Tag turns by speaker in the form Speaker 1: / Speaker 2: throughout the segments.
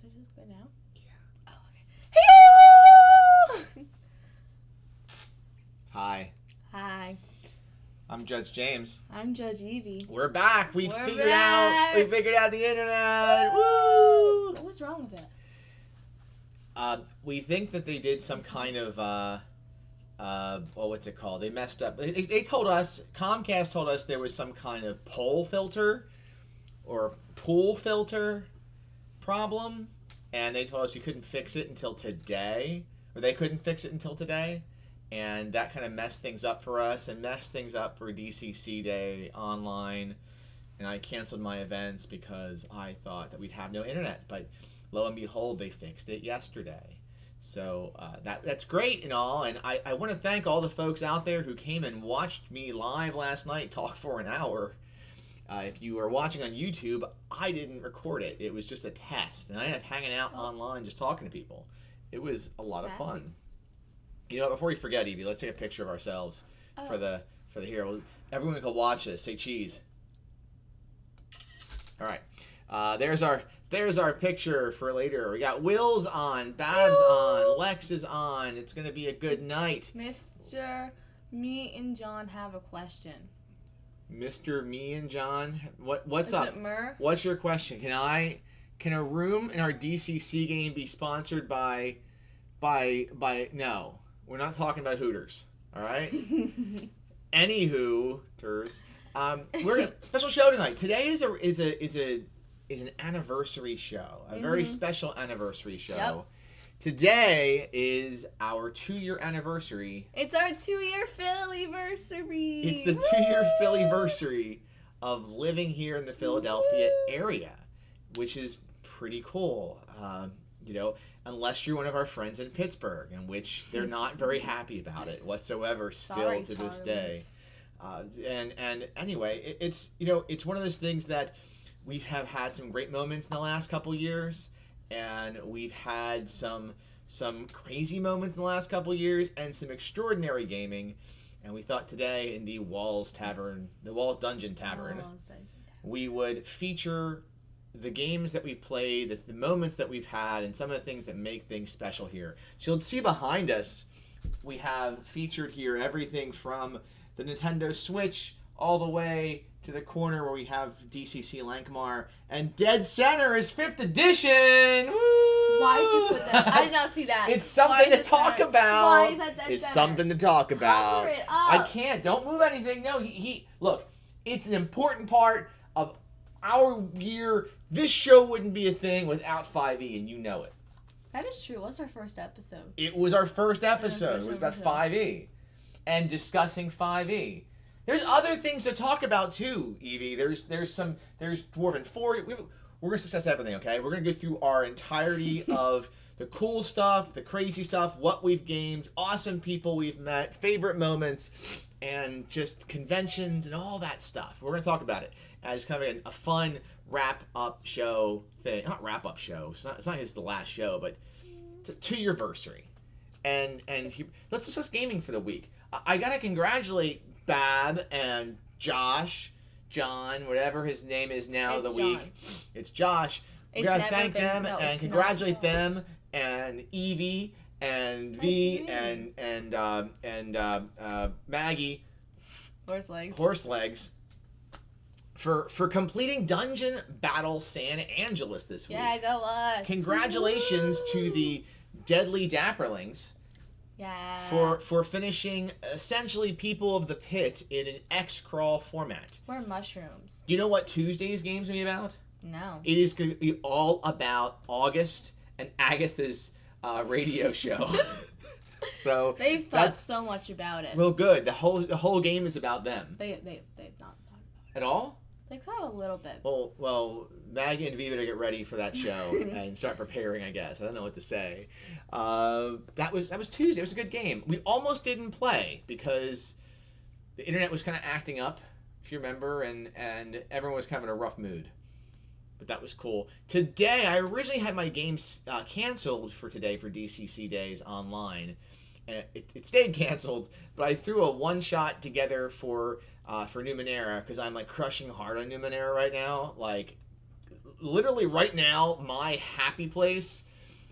Speaker 1: Is this good now?
Speaker 2: Yeah.
Speaker 1: Oh, okay.
Speaker 2: Hi.
Speaker 1: Hi.
Speaker 2: I'm Judge James.
Speaker 1: I'm Judge Evie.
Speaker 2: We're back. We
Speaker 1: We're
Speaker 2: figured
Speaker 1: back.
Speaker 2: out the internet. Woo!
Speaker 1: What was wrong with it?
Speaker 2: We think that they did some kind of what's it called? They messed up. They told us, Comcast told us there was some kind of poll filter or pool filter problem, and they told us you couldn't fix it until today, or they couldn't fix it until today, and that kind of messed things up for us and messed things up for DCC Day online, and I canceled my events because I thought that we'd have no internet, but lo and behold, they fixed it yesterday. So that's great and all, and I want to thank all the folks out there who came and watched me live last night talk for an hour. If you are watching on YouTube, I didn't record it. It was just a test, and I ended up hanging out online just talking to people. It was a lot of fun. You know, before we forget, Evie, let's take a picture of ourselves for the hero. Everyone can watch this. Say cheese. All right. There's our picture for later. We got Will's on, Babs on, Lex is on. It's gonna be a good night.
Speaker 1: Mr. Me and John have a question.
Speaker 2: Mr. Me and John, what's up?
Speaker 1: Is it Mur?
Speaker 2: What's your question? Can a room in our DCC game be sponsored by no, we're not talking about Hooters. All right. Anywho, we're a special show tonight. Today is an anniversary show, a very special anniversary show.
Speaker 1: Yep.
Speaker 2: Today is our 2-year anniversary.
Speaker 1: It's our 2-year Philly-versary.
Speaker 2: It's the 2-year Philly-versary of living here in the Philadelphia area, which is pretty cool. You know, unless you're one of our friends in Pittsburgh, in which they're not very happy about it whatsoever still to this day. And anyway, it's one of those things that we have had some great moments in the last couple years, and we've had some crazy moments in the last couple years, and some extraordinary gaming. And we thought today in the Walls Dungeon Tavern, we would feature the games that we've played, the moments that we've had, and some of the things that make things special here. So you'll see behind us, we have featured here everything from the Nintendo Switch all the way to the corner where we have DCC Lankmar, and dead center is 5th edition. Woo!
Speaker 1: Why did you put that? I did not see that.
Speaker 2: It's something to talk about.
Speaker 1: Why is that
Speaker 2: It's
Speaker 1: center?
Speaker 2: something to talk about.
Speaker 1: Cover it up.
Speaker 2: I can't. Don't move anything. No, he look. It's an important part of our year. This show wouldn't be a thing without 5e, and you know it.
Speaker 1: That is true. What's our first episode?
Speaker 2: It was our first episode. It was about 5e and discussing 5e. There's other things to talk about too, Evie. There's Dwarven 4. We're gonna discuss everything, okay? We're gonna go through our entirety of the cool stuff, the crazy stuff, what we've gamed, awesome people we've met, favorite moments, and just conventions and all that stuff. We're gonna talk about it as kind of a fun wrap-up show thing. Not wrap-up show. It's not the last show, but it's a 2-year anniversary. And let's discuss gaming for the week. I gotta congratulate Bab and Josh, John, whatever his name is now of the week. It's Josh. We gotta thank them and congratulate them, and Evie and V and Maggie Horselegs for completing Dungeon Battle San Angeles this week.
Speaker 1: Yeah, go us.
Speaker 2: Congratulations to the Deadly Dapperlings.
Speaker 1: Yeah.
Speaker 2: For finishing essentially People of the Pit in an X-Crawl format.
Speaker 1: We're mushrooms.
Speaker 2: You know what Tuesday's game's going to be about?
Speaker 1: No.
Speaker 2: It is going to be all about August and Agatha's radio show. So
Speaker 1: they've thought so much about it.
Speaker 2: Well, good. The whole game is about them.
Speaker 1: They've not thought about it.
Speaker 2: At all?
Speaker 1: They could have a little bit.
Speaker 2: Well, Maggie and Viva to get ready for that show and start preparing, I guess. I don't know what to say. That was Tuesday. It was a good game. We almost didn't play because the internet was kind of acting up, if you remember, and everyone was kind of in a rough mood. But that was cool. Today, I originally had my games canceled for today for DCC Days online. And it stayed canceled, but I threw a one-shot together for Numenera because I'm like crushing hard on Numenera right now. Like literally right now, my happy place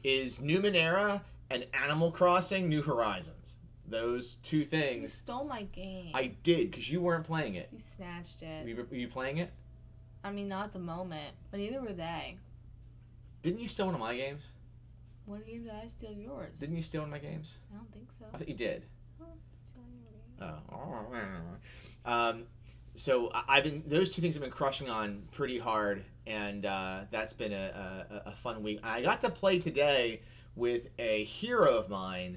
Speaker 2: is Numenera and Animal Crossing New Horizons. Those two things.
Speaker 1: You stole my game.
Speaker 2: I did, because you weren't playing it.
Speaker 1: You snatched it.
Speaker 2: Were you playing it?
Speaker 1: I mean, not at the moment, but neither were they.
Speaker 2: Didn't you steal one of my games?
Speaker 1: What game did I steal of yours?
Speaker 2: Didn't you steal one of my games?
Speaker 1: I don't think so.
Speaker 2: I thought you did.
Speaker 1: I don't steal your game.
Speaker 2: Oh. So I've been, those two things have been crushing on pretty hard, and that's been a fun week. I got to play today with a hero of mine,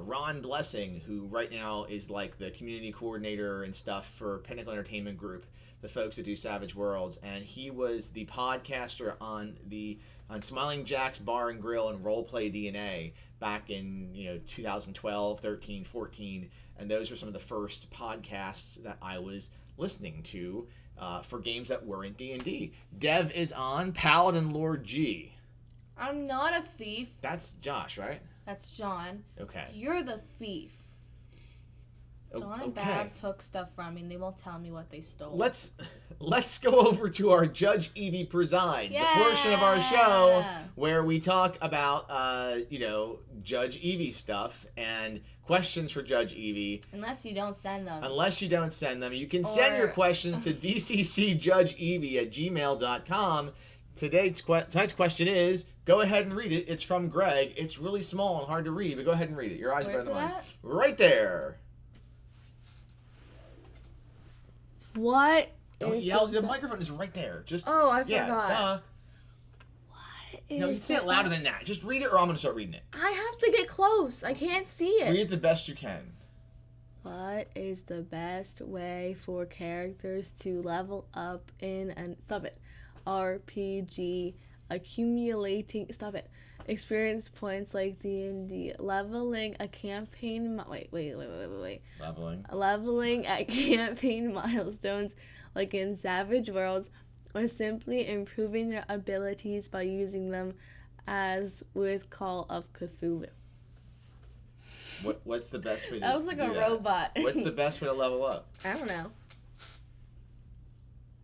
Speaker 2: Ron Blessing, who right now is like the community coordinator and stuff for Pinnacle Entertainment Group, the folks that do Savage Worlds, and he was the podcaster on Smiling Jack's Bar and Grill and Roleplay DNA back in 2012, 13, 14, and those were some of the first podcasts that I was listening to for games that weren't D&D. Dev is on, Paladin Lord G.
Speaker 1: I'm not a thief.
Speaker 2: That's Josh, right?
Speaker 1: That's John.
Speaker 2: Okay.
Speaker 1: You're the thief. John and
Speaker 2: okay.
Speaker 1: Bab took stuff from me, and they won't tell me what they stole.
Speaker 2: Let's go over to our Judge Evie Presides, the portion of our show where we talk about Judge Evie stuff and questions for Judge Evie.
Speaker 1: Unless you don't send them.
Speaker 2: You can send your questions to dccjudgeevie@gmail.com. Tonight's question is, go ahead and read it. It's from Greg. It's really small and hard to read, but go ahead and read it. Your eyes are better than mine. Right there.
Speaker 1: What?
Speaker 2: Don't yell. The microphone is right there. Just
Speaker 1: I
Speaker 2: yeah,
Speaker 1: forgot.
Speaker 2: Duh.
Speaker 1: What
Speaker 2: No, you say it louder than that. Just read it, or I'm gonna start reading it.
Speaker 1: I have to get close. I can't see it.
Speaker 2: Read it the best you can.
Speaker 1: What is the best way for characters to level up in an RPG accumulating experience points like D&D, leveling a campaign leveling at campaign milestones like in Savage Worlds, or simply improving their abilities by using them as with Call of Cthulhu.
Speaker 2: What's the best way to
Speaker 1: That was like
Speaker 2: do
Speaker 1: a
Speaker 2: that?
Speaker 1: robot.
Speaker 2: What's the best way to level up?
Speaker 1: I don't know.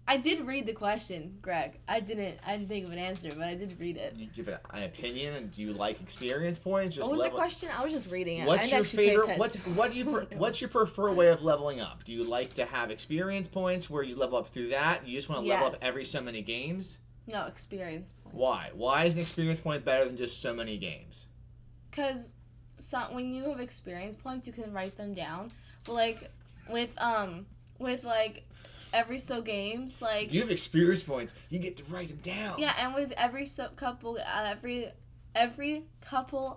Speaker 1: I did read the question, Greg. I didn't think of an answer, but I did read it.
Speaker 2: You give it an opinion, and do you like experience points?
Speaker 1: What was the question? I was just reading it.
Speaker 2: What's your favorite? What's your preferred way of leveling up? Do you like to have experience points where you level up through that? You just want to level up every so many games?
Speaker 1: No, experience points.
Speaker 2: Why? Why is an experience point better than just so many games?
Speaker 1: Because when you have experience points, you can write them down. But with every so games,
Speaker 2: you have experience points, you get to write them down.
Speaker 1: Yeah, and with every couple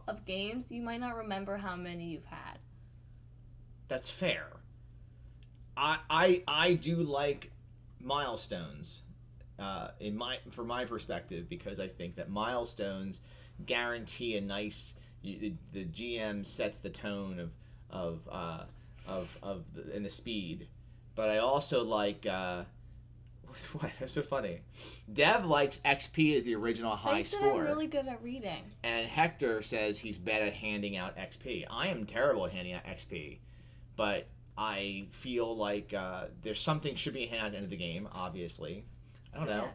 Speaker 1: of games, you might not remember how many you've had.
Speaker 2: That's fair. I do like milestones, from my perspective, because I think that milestones guarantee a nice. The GM sets the tone of the speed. But I also like, what? That's so funny. Dev likes XP as the original high score.
Speaker 1: They said I'm really good at reading.
Speaker 2: And Hector says he's bad at handing out XP. I am terrible at handing out XP. But I feel like there's something should be handed out at the end of the game, obviously. I don't know.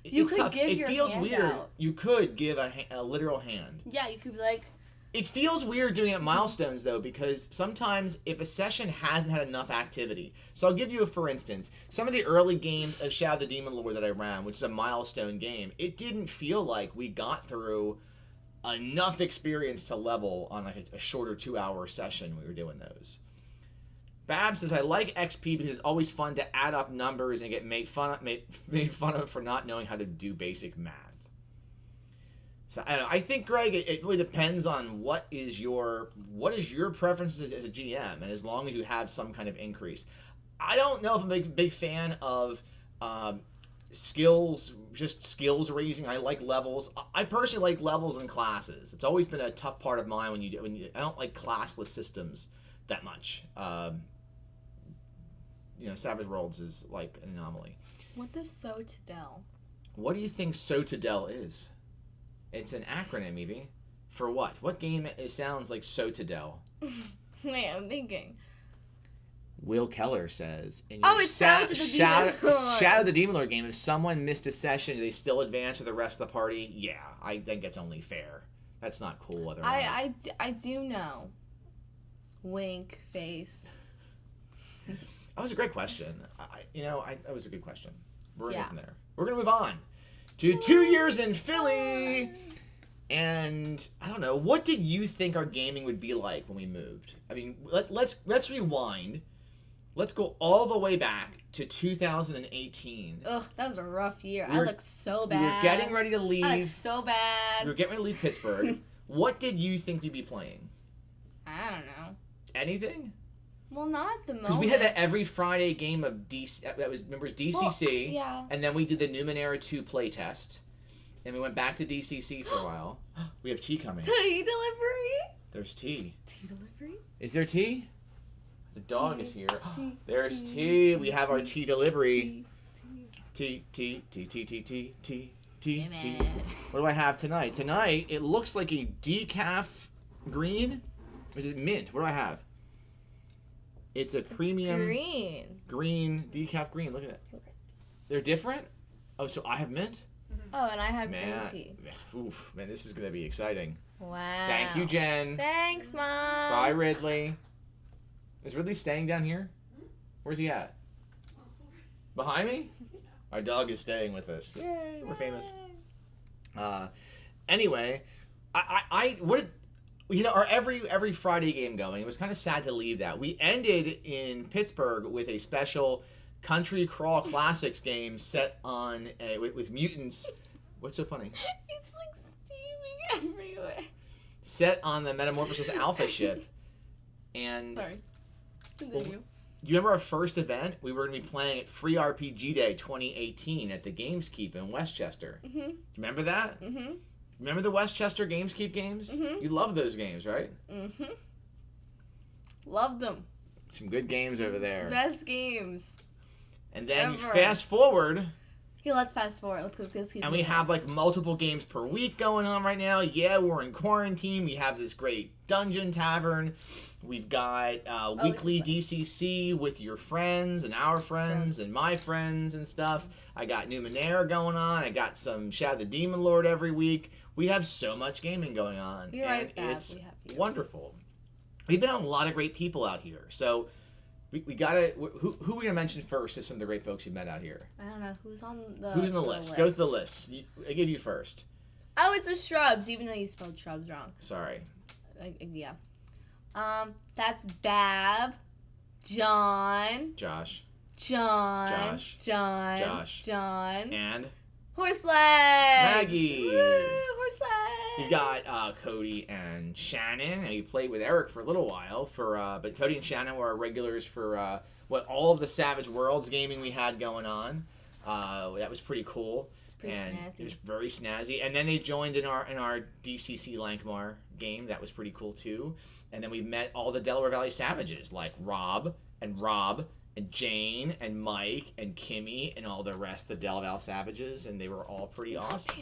Speaker 1: You could
Speaker 2: tough.
Speaker 1: give
Speaker 2: It
Speaker 1: your
Speaker 2: feels
Speaker 1: hand
Speaker 2: weird.
Speaker 1: out.
Speaker 2: You could give a literal hand.
Speaker 1: Yeah, you could be like...
Speaker 2: It feels weird doing it at milestones, though, because sometimes if a session hasn't had enough activity. So I'll give you for instance, some of the early games of Shadow the Demon Lord that I ran, which is a milestone game, it didn't feel like we got through enough experience to level on a shorter 2-hour session when we were doing those. Bab says, I like XP because it's always fun to add up numbers and get made fun of for not knowing how to do basic math. So I don't know. I think, Greg, it really depends on what is your preference as a GM, and as long as you have some kind of increase. I don't know if I'm a big fan of skills raising. I like levels. I personally like levels and classes. It's always been a tough part of mine I don't like classless systems that much. Savage Worlds is like an anomaly.
Speaker 1: What's a Sotadel?
Speaker 2: What do you think Sotadel is? It's an acronym, Evie. For what? What game sounds like Sotadel?
Speaker 1: Wait, I'm thinking.
Speaker 2: Will Keller says, in
Speaker 1: Oh,
Speaker 2: your
Speaker 1: it's Savage the Demon Lord.
Speaker 2: Shadow the Demon Lord game, if someone missed a session, do they still advance with the rest of the party? Yeah, I think it's only fair. That's not cool otherwise.
Speaker 1: I do know. Wink face.
Speaker 2: That was a great question. That was a good question. We're going to
Speaker 1: Yeah.
Speaker 2: go from there. We're going to move on to 2 years in Philly. And I don't know, what did you think our gaming would be like when we moved? I mean, let's rewind. Let's go all the way back to 2018.
Speaker 1: Ugh, that was a rough year. I looked so bad.
Speaker 2: We were getting ready to leave.
Speaker 1: I looked so bad.
Speaker 2: We were getting ready to leave Pittsburgh. What did you think we'd be playing?
Speaker 1: I don't know.
Speaker 2: Anything?
Speaker 1: Well, not at the moment.
Speaker 2: Because we had that every Friday game of DCC. DCC.
Speaker 1: Well, yeah.
Speaker 2: And then we did the Numenera 2 playtest. Then we went back to DCC for a while. We have tea coming.
Speaker 1: Tea delivery?
Speaker 2: There's tea.
Speaker 1: Tea delivery?
Speaker 2: Is there tea? The dog is here.
Speaker 1: Tea,
Speaker 2: There's
Speaker 1: tea,
Speaker 2: tea. We have our tea delivery.
Speaker 1: Tea.
Speaker 2: Tea. What do I have tonight? Tonight, it looks like a decaf green. Or is it mint? What do I have? It's a premium green decaf green. Look at that. They're different? Oh, so I have mint?
Speaker 1: Oh, and I have green tea.
Speaker 2: Oof, man, this is going to be exciting.
Speaker 1: Wow.
Speaker 2: Thank you, Jen.
Speaker 1: Thanks, Mom.
Speaker 2: Bye, Ridley. Is Ridley staying down here? Where's he at? Behind me? Our dog is staying with us. Yay, we're famous. Anyway, we had our every Friday game going. It was kind of sad to leave that. We ended in Pittsburgh with a special Country Crawl Classics game set on with mutants. What's so funny?
Speaker 1: It's like steaming everywhere.
Speaker 2: Set on the Metamorphosis Alpha ship. And
Speaker 1: Sorry. Continue.
Speaker 2: You remember our first event? We were going to be playing at Free RPG Day 2018 at the Gameskeep in Westchester. Mm-hmm. You remember that? Mm-hmm. Remember the Westchester Gameskeep games? Mm-hmm. You love those games, right?
Speaker 1: Mm-hmm. Loved them.
Speaker 2: Some good games over there.
Speaker 1: Best games.
Speaker 2: And then you fast forward.
Speaker 1: Okay, let's fast forward. Let's keep
Speaker 2: and we have like multiple games per week going on right now. Yeah, we're in quarantine. We have this great dungeon tavern. We've got weekly DCC with your friends and our friends and my friends and stuff. I got Numenera going on. I got some Shadow the Demon Lord every week. We have so much gaming going on.
Speaker 1: You're
Speaker 2: and
Speaker 1: right,
Speaker 2: it's wonderful. We've been on a lot of great people out here. So we gotta. Who are we gonna mention first? Is some of the great folks you met out here.
Speaker 1: I don't know who's on the
Speaker 2: list. Go to the list. I give you first.
Speaker 1: Oh, it's the Shrubbs. Even though you spelled Shrubbs wrong.
Speaker 2: Sorry.
Speaker 1: Yeah. That's Bab, John,
Speaker 2: Josh, and
Speaker 1: Horseleg,
Speaker 2: Maggie.
Speaker 1: Woo, Horseleg.
Speaker 2: You got Cody and Shannon, and you played with Eric for a little while. But Cody and Shannon were our regulars for all of the Savage Worlds gaming we had going on. That was pretty cool.
Speaker 1: Snazzy.
Speaker 2: It was very snazzy. And then they joined in our DCC Lankmar game. That was pretty cool too. And then we met all the Delaware Valley Savages like Rob and Jane and Mike and Kimmy and all the rest of the Delaware Valley Savages, and they were all pretty awesome.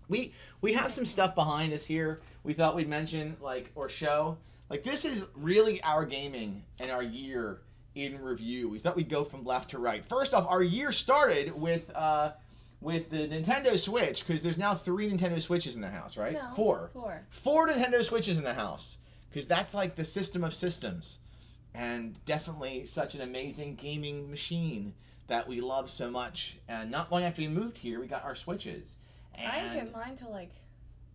Speaker 2: We have some stuff behind us here. We thought we'd mention or show. This is really our gaming and our year in review. We thought we'd go from left to right. First off, our year started with the Nintendo Switch, because there's now 3 Nintendo Switches in the house, right?
Speaker 1: No,
Speaker 2: 4.
Speaker 1: 4
Speaker 2: Nintendo Switches in the house, because that's like the system of systems, and definitely such an amazing gaming machine that we love so much. And not long after we moved here, we got our Switches. And
Speaker 1: I didn't get mine till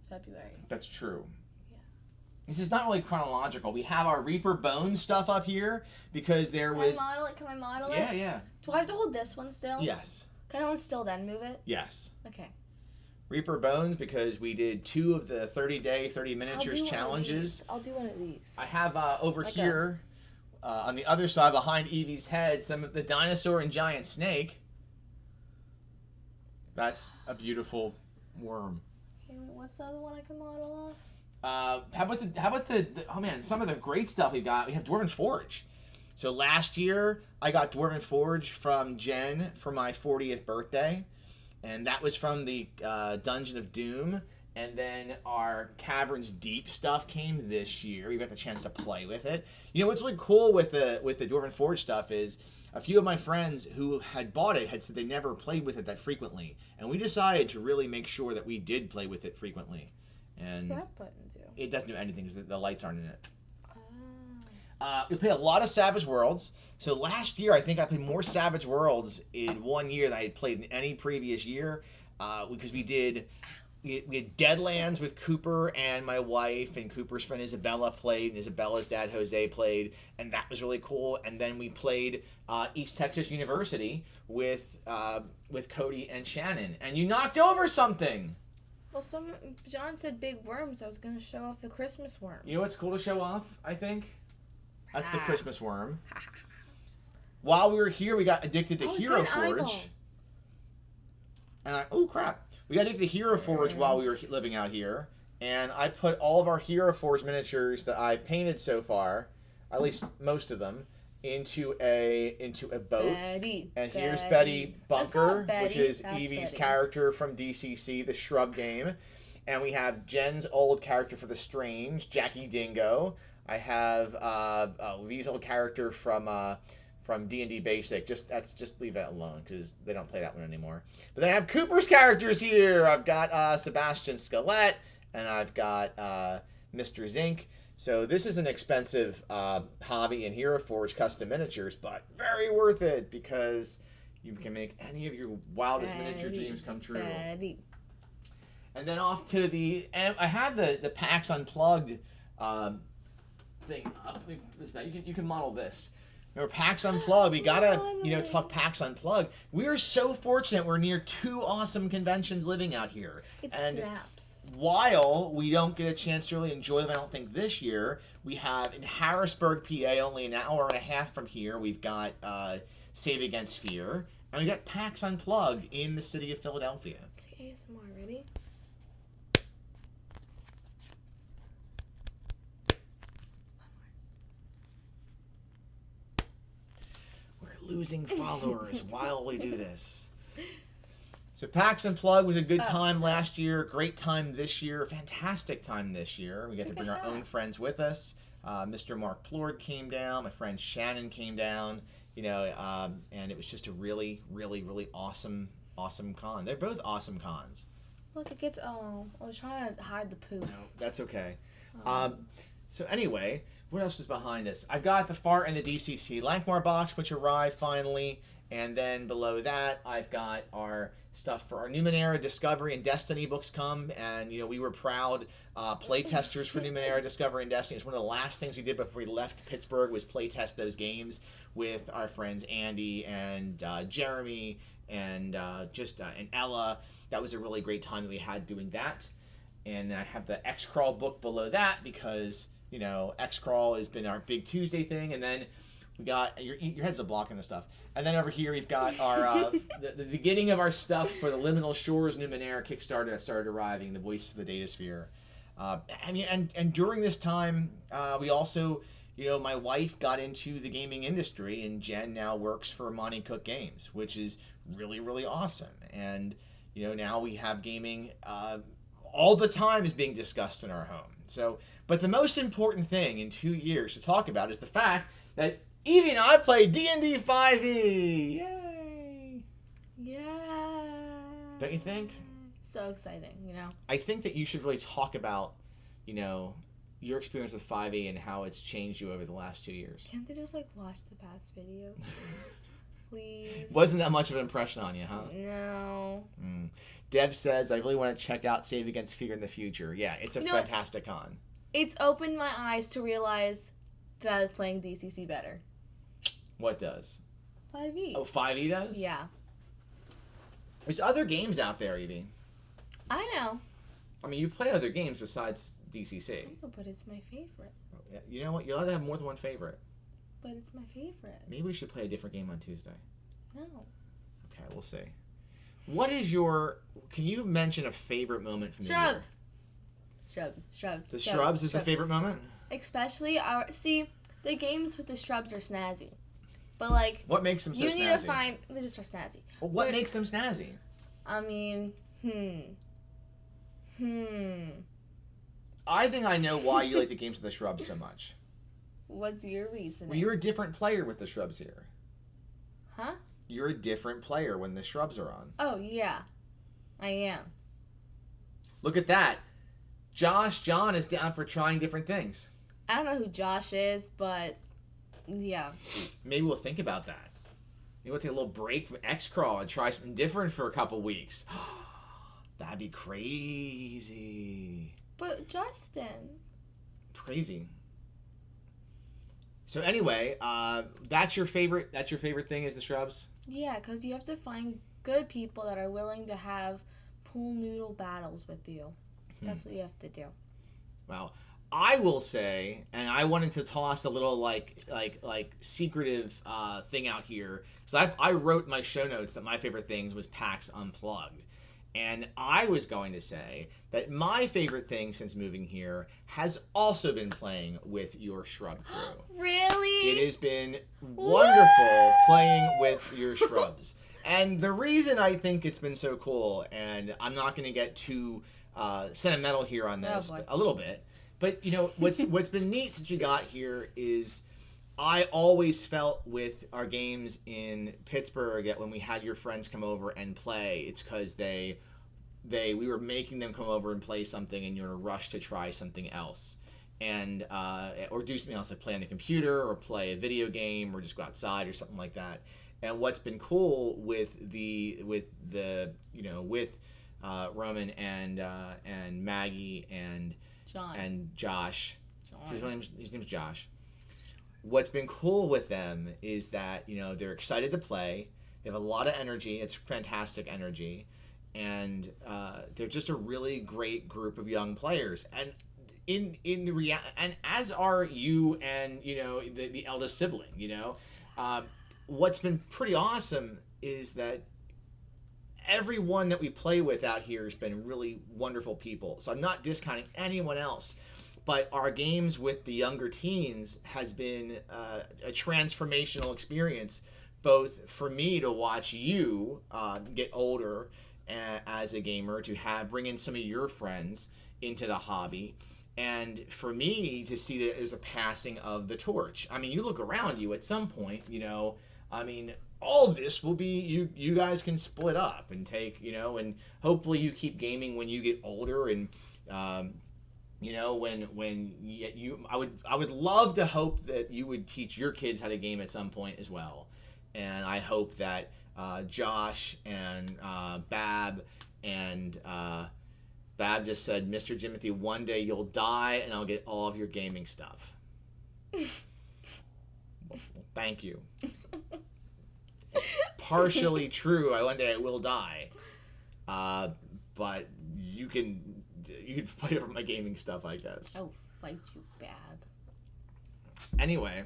Speaker 1: February.
Speaker 2: That's true.
Speaker 1: Yeah.
Speaker 2: This is not really chronological. We have our Reaper Bones stuff up here because there was.
Speaker 1: Can I model it?
Speaker 2: Yeah.
Speaker 1: Do I have to hold this one still?
Speaker 2: Yes.
Speaker 1: Can I hold still then move it?
Speaker 2: Yes.
Speaker 1: Okay.
Speaker 2: Reaper Bones, because we did 2 of the 30-day, 30 miniatures challenges.
Speaker 1: I'll do one of these.
Speaker 2: I have over here, on the other side behind Evie's head, some of the dinosaur and giant snake. That's a beautiful worm.
Speaker 1: Okay, what's the other one I can model
Speaker 2: off? How about the oh man, some of the great stuff we've got. We have Dwarven Forge. So last year, I got Dwarven Forge from Jen for my 40th birthday. And that was from the Dungeon of Doom. And then our Caverns Deep stuff came this year. We got the chance to play with it. You know what's really cool with the Dwarven Forge stuff is a few of my friends who had bought it had said they never played with it that frequently, and we decided to really make sure that we did play with it frequently. And
Speaker 1: what's that button do?
Speaker 2: It doesn't do anything because the lights aren't in it. We played a lot of Savage Worlds. So last year, I think I played more Savage Worlds in 1 year than I had played in any previous year, because we had Deadlands with Cooper and my wife, and Cooper's friend Isabella played, and Isabella's dad Jose played, and that was really cool. And then we played East Texas University with Cody and Shannon, and you knocked over something.
Speaker 1: Well, John said big worms. I was going to show off the Christmas worm.
Speaker 2: You know what's cool to show off, I think? That's the Christmas worm. While we were here, we got addicted to Hero Forge. And oh crap. We got addicted to Hero Forge while we were living out here. And I put all of our Hero Forge miniatures that I've painted so far, at least most of them, into a boat. And here's Betty Bunker, which is Evie's character from DCC, the Shrub game. And we have Jen's old character for The Strange, Jackie Dingo. I have Evie's old character from D&D Basic. Just leave that alone because they don't play that one anymore. But then I have Cooper's characters here. I've got Sebastian Skelett, and I've got Mr. Zink. So this is an expensive hobby in Hero Forge custom miniatures, but very worth it because you can make any of your wildest miniature dreams come true. And then off to I had the PAX Unplugged thing up. You can model this. Remember PAX Unplugged? We gotta talk PAX Unplugged. We're so fortunate. We're near 2 awesome conventions living out here.
Speaker 1: It snaps.
Speaker 2: While we don't get a chance to really enjoy them, I don't think this year, we have in Harrisburg, PA, only an hour and a half from here. We've got Save Against Fear, and we got PAX Unplugged in the city of Philadelphia.
Speaker 1: It's like ASMR. Ready?
Speaker 2: Losing followers while we do this. So PAX Unplugged was a good time last year, great time this year, fantastic time this year. We got to bring our own friends with us. Mr. Mark Plord came down, my friend Shannon came down, and it was just a really, really, really awesome con. They're both awesome cons.
Speaker 1: Look, it gets, I was trying to hide the poop.
Speaker 2: No, that's okay. So anyway, what else is behind us? I've got the Fart and the DCC Lankmar box, which arrived finally. And then below that, I've got our stuff for our Numenera, Discovery, and Destiny books come. And, we were proud playtesters for Numenera, Discovery, and Destiny. It's one of the last things we did before we left Pittsburgh was playtest those games with our friends Andy and Jeremy and and Ella. That was a really great time that we had doing that. And then I have the X-Crawl book below that because... X-Crawl has been our big Tuesday thing, and then we got your head's a blocking the stuff. And then over here we've got our the beginning of our stuff for the Liminal Shores Numenera Kickstarter that started arriving, the Voice of the Datasphere. And during this time, we also, my wife got into the gaming industry, and Jen now works for Monty Cook Games, which is really, really awesome. And now we have gaming all the time is being discussed in our home. So. But the most important thing in 2 years to talk about is the fact that Evie and I played D&D 5e. Yay!
Speaker 1: Yeah.
Speaker 2: Don't you think?
Speaker 1: So exciting,
Speaker 2: I think that you should really talk about, your experience with 5e and how it's changed you over the last 2 years.
Speaker 1: Can't they just, watch the past video? Please.
Speaker 2: Wasn't that much of an impression on you, huh?
Speaker 1: No.
Speaker 2: Deb says, I really want to check out Save Against Fear in the future. Yeah, it's a fantastic con.
Speaker 1: It's opened my eyes to realize that I was playing DCC better.
Speaker 2: What does?
Speaker 1: 5e.
Speaker 2: Oh, 5e does?
Speaker 1: Yeah.
Speaker 2: There's other games out there, Evie.
Speaker 1: I know.
Speaker 2: I mean, you play other games besides DCC.
Speaker 1: Oh, but it's my favorite.
Speaker 2: Yeah, you know what? You're allowed to have more than one favorite.
Speaker 1: But it's my favorite.
Speaker 2: Maybe we should play a different game on Tuesday.
Speaker 1: No.
Speaker 2: Okay, we'll see. What is your... Can you mention a favorite moment from the year?
Speaker 1: Shrubs.
Speaker 2: The Shrubbs is the favorite moment?
Speaker 1: Especially the games with the Shrubbs are snazzy. But
Speaker 2: what makes them so snazzy?
Speaker 1: You need to find they just are snazzy.
Speaker 2: Well, what makes them snazzy?
Speaker 1: I mean,
Speaker 2: I think I know why you like the games with the Shrubbs so much.
Speaker 1: What's your reasoning?
Speaker 2: Well, you're a different player with the Shrubbs here.
Speaker 1: Huh?
Speaker 2: You're a different player when the Shrubbs are on.
Speaker 1: Oh, yeah. I am.
Speaker 2: Look at that. John is down for trying different things.
Speaker 1: I don't know who Josh is, but yeah.
Speaker 2: Maybe we'll think about that. Maybe we'll take a little break from X-Crawl and try something different for a couple weeks. That'd be crazy.
Speaker 1: But Justin.
Speaker 2: Crazy. So anyway, that's your favorite thing is the Shrubbs?
Speaker 1: Yeah, because you have to find good people that are willing to have pool noodle battles with you. That's what you have to do.
Speaker 2: Well, I will say, and I wanted to toss a little like secretive thing out here, because I wrote in my show notes that my favorite things was PAX Unplugged. And I was going to say that my favorite thing since moving here has also been playing with your Shrub crew.
Speaker 1: Really?
Speaker 2: It has been wonderful playing with your Shrubbs. And the reason I think it's been so cool, and I'm not going to get too sentimental here on this, but a little bit. But, you know, what's been neat since we got here is I always felt with our games in Pittsburgh that when we had your friends come over and play, it's because we were making them come over and play something, and you're in a rush to try something else, and or do something else like play on the computer or play a video game or just go outside or something like that. And what's been cool with Roman and Maggie and
Speaker 1: John.
Speaker 2: and Josh. His name's Josh. What's been cool with them is that, you know, they're excited to play. They have a lot of energy. It's fantastic energy. And they're just a really great group of young players. And and as are you and, you know, the eldest sibling, you know. What's been pretty awesome is that everyone that we play with out here has been really wonderful people. So I'm not discounting anyone else. But our games with the younger teens has been a transformational experience, both for me to watch you get older as a gamer, to bring in some of your friends into the hobby, and for me to see that there's a passing of the torch. I mean, you look around you at some point, you know, I mean, all this will be, you guys can split up and take, you know, and hopefully you keep gaming when you get older, and you know, when I would love to hope that you would teach your kids how to game at some point as well. And I hope that Josh and Bab and Bab just said, Mr. Jimothy, one day you'll die and I'll get all of your gaming stuff. Well, thank you. It's partially true. One day I will die. But you can fight over my gaming stuff, I guess.
Speaker 1: Oh, fight you bad.
Speaker 2: Anyway,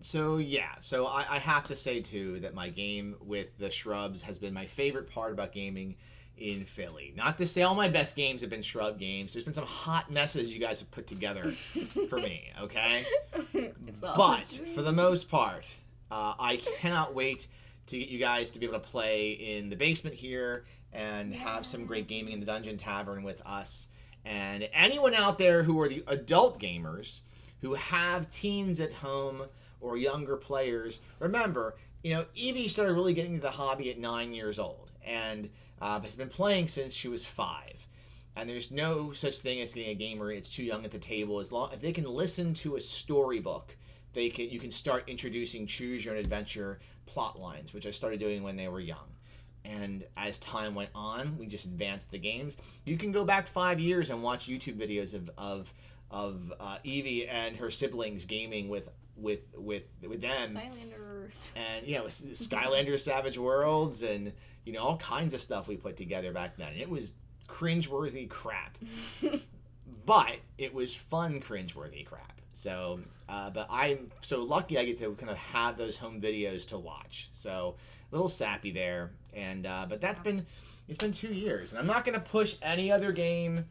Speaker 2: so I have to say too that my game with the Shrubbs has been my favorite part about gaming in Philly. Not to say all my best games have been Shrub games. There's been some hot messes you guys have put together for me, okay? But for the most part, I cannot wait to get you guys to be able to play in the basement here and have some great gaming in the Dungeon Tavern with us. And anyone out there who are the adult gamers who have teens at home or younger players, remember, you know, Evie started really getting into the hobby at 9 years old and has been playing since she was 5. And there's no such thing as getting a gamer. It's too young at the table. As long as they can listen to a storybook, you can start introducing choose your own adventure plot lines, which I started doing when they were young. And as time went on, we just advanced the games. You can go back 5 years and watch YouTube videos of Evie and her siblings gaming with them.
Speaker 1: Skylanders.
Speaker 2: And yeah, Skylanders, Savage Worlds, and you know, all kinds of stuff we put together back then. And it was cringeworthy crap, but it was fun cringeworthy crap. So, but I'm so lucky I get to kind of have those home videos to watch. So a little sappy there, and but it's been 2 years, and I'm not going to push any other game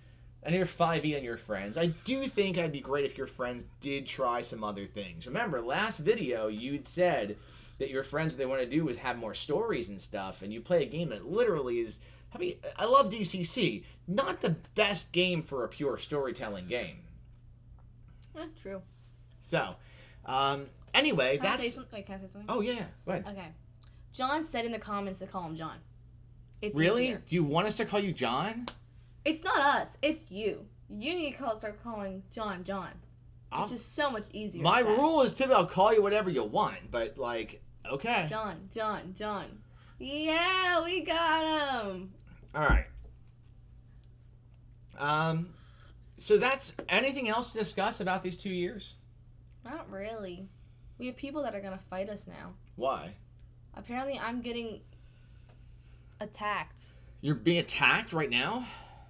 Speaker 2: and your 5e and your friends. I do think it'd be great if your friends did try some other things. Remember, last video you'd said that your friends, what they want to do is have more stories and stuff, and you play a game that literally is... I mean, I love DCC. Not the best game for a pure storytelling game.
Speaker 1: True.
Speaker 2: So, anyway,
Speaker 1: Can I say something?
Speaker 2: Oh, yeah. Go ahead.
Speaker 1: Okay. John said in the comments to call him John. It's
Speaker 2: really?
Speaker 1: easier.
Speaker 2: Do you want us to call you John?
Speaker 1: It's not us. It's you. You need to start calling John. It's just so much easier.
Speaker 2: My rule is typically I'll call you whatever you want, but like, okay.
Speaker 1: John. Yeah, we got him.
Speaker 2: All right. So that's anything else to discuss about these 2 years?
Speaker 1: Not really. We have people that are gonna fight us now.
Speaker 2: Why?
Speaker 1: Apparently, I'm getting attacked.
Speaker 2: You're being attacked right now?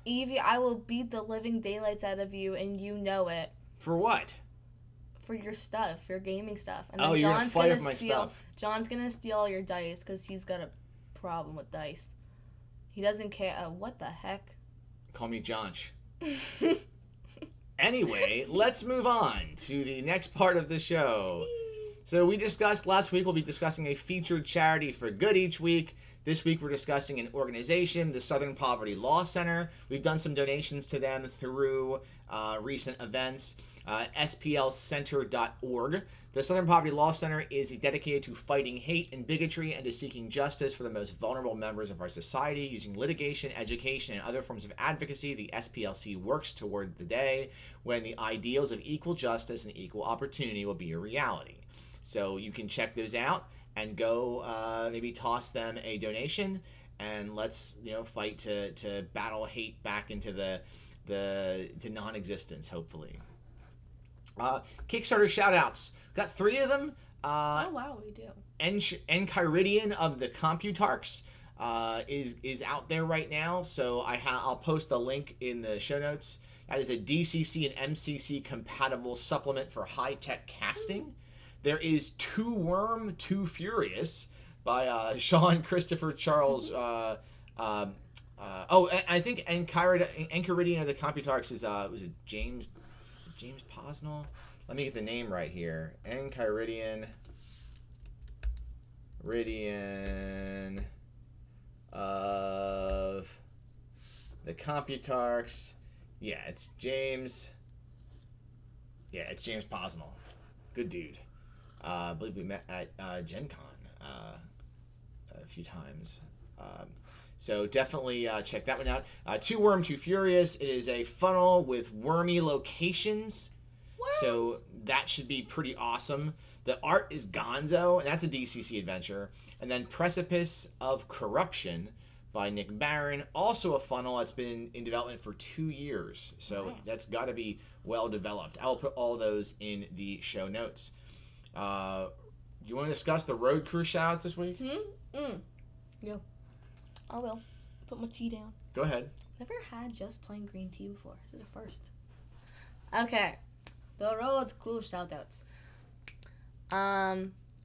Speaker 1: Evie, I will beat the living daylights out of you, and you know it.
Speaker 2: For what?
Speaker 1: For your stuff, your gaming stuff. And then
Speaker 2: you're gonna fight with my stuff.
Speaker 1: John's gonna steal all your dice because he's got a problem with dice. He doesn't care. What the heck?
Speaker 2: Call me Johnch. Anyway, let's move on to the next part of the show. So we discussed last week, we'll be discussing a featured charity for good each week. This week we're discussing an organization, the Southern Poverty Law Center. We've done some donations to them through recent events. SPLcenter.org. The Southern Poverty Law Center is dedicated to fighting hate and bigotry and to seeking justice for the most vulnerable members of our society. Using litigation, education, and other forms of advocacy, the SPLC works toward the day when the ideals of equal justice and equal opportunity will be a reality. So you can check those out and go maybe toss them a donation, and let's fight to battle hate back into to non-existence, hopefully. Kickstarter shout-outs. Got 3 of them.
Speaker 1: Oh, wow, we do.
Speaker 2: Enchiridion of the Computarchs is out there right now, so I'll post the link in the show notes. That is a DCC and MCC compatible supplement for high-tech casting. There is Two Worm, Two Furious by Sean Christopher Charles. I think Enchiridion of the Computarchs is was it James Posnell? Let me get the name right here. Enchiridion of the Computarchs. Yeah, it's James. Yeah, it's James Posnell. Good dude. I believe we met at Gen Con a few times. So definitely check that one out. Two Worm, Two Furious. It is a funnel with wormy locations. Worms. So that should be pretty awesome. The art is Gonzo, and that's a DCC adventure. And then Precipice of Corruption by Nick Barron. Also a funnel that's been in development for 2 years. So that's got to be well developed. I'll put all those in the show notes. You want to discuss the road crew shoutouts this week?
Speaker 1: Yeah. I will. Put my tea down.
Speaker 2: Go ahead.
Speaker 1: Never had just plain green tea before. This is the first. Okay. The road crew shoutouts.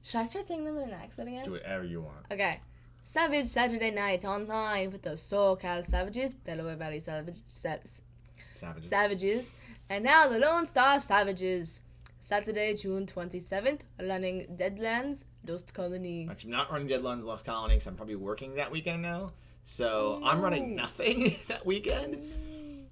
Speaker 1: Should I start saying them in an accent again?
Speaker 2: Do whatever you want.
Speaker 1: Okay. Savage Saturday Night Online with the SoCal Savages, Delaware Valley Savages, and now the Lone Star Savages. Saturday, June 27th, running Deadlands, Lost Colony.
Speaker 2: Actually, I'm not running Deadlands, Lost Colony, because I'm probably working that weekend now. So I'm running nothing that weekend.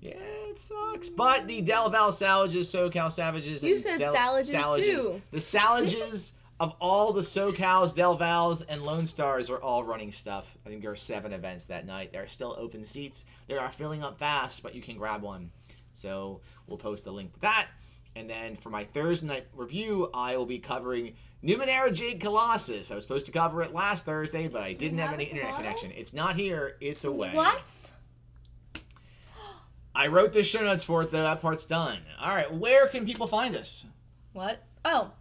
Speaker 2: Yeah, it sucks. But the Del Val Savages, SoCal Savages,
Speaker 1: you said Salages too.
Speaker 2: The Salages of all the SoCals, Del Vals, and Lone Stars are all running stuff. I think there are 7 events that night. There are still open seats. They are filling up fast, but you can grab one. So we'll post the link to that. And then for my Thursday night review, I will be covering Numenera Jade Colossus. I was supposed to cover it last Thursday, but I didn't have any internet connection. It's not here. It's away.
Speaker 1: What?
Speaker 2: I wrote the show notes for it, though. That part's done. All right. Where can people find us?
Speaker 1: What? Oh.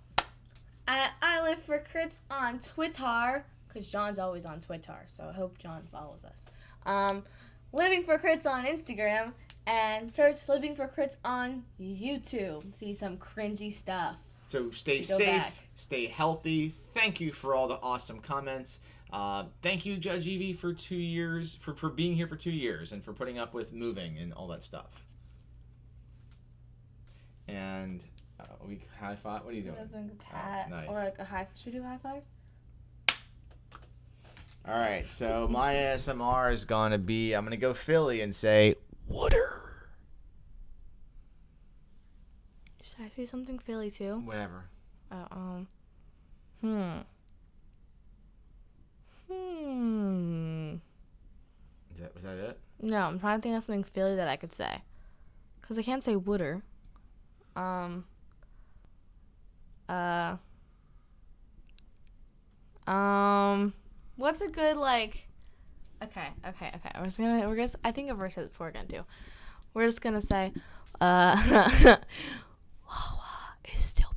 Speaker 1: I live for crits on Twitter, because John's always on Twitter, so I hope John follows us. Living for Crits on Instagram. And search Living for Crits on YouTube. See some cringy stuff.
Speaker 2: So stay safe, stay healthy. Thank you for all the awesome comments. Thank you, Judge Evie, for 2 years, for being here for 2 years and for putting up with moving and all that stuff. And we high five. What are you doing?
Speaker 1: Nice. Or like a high. Should we do high five?
Speaker 2: All right. So my ASMR is gonna be. I'm gonna go Philly and say water.
Speaker 1: Should I say something Philly too?
Speaker 2: Whatever. Was that it?
Speaker 1: No, I'm trying to think of something Philly that I could say. Because I can't say wooder. What's a good, like... Okay. I think I've already said it before again, too. We're just gonna say, Wawa is still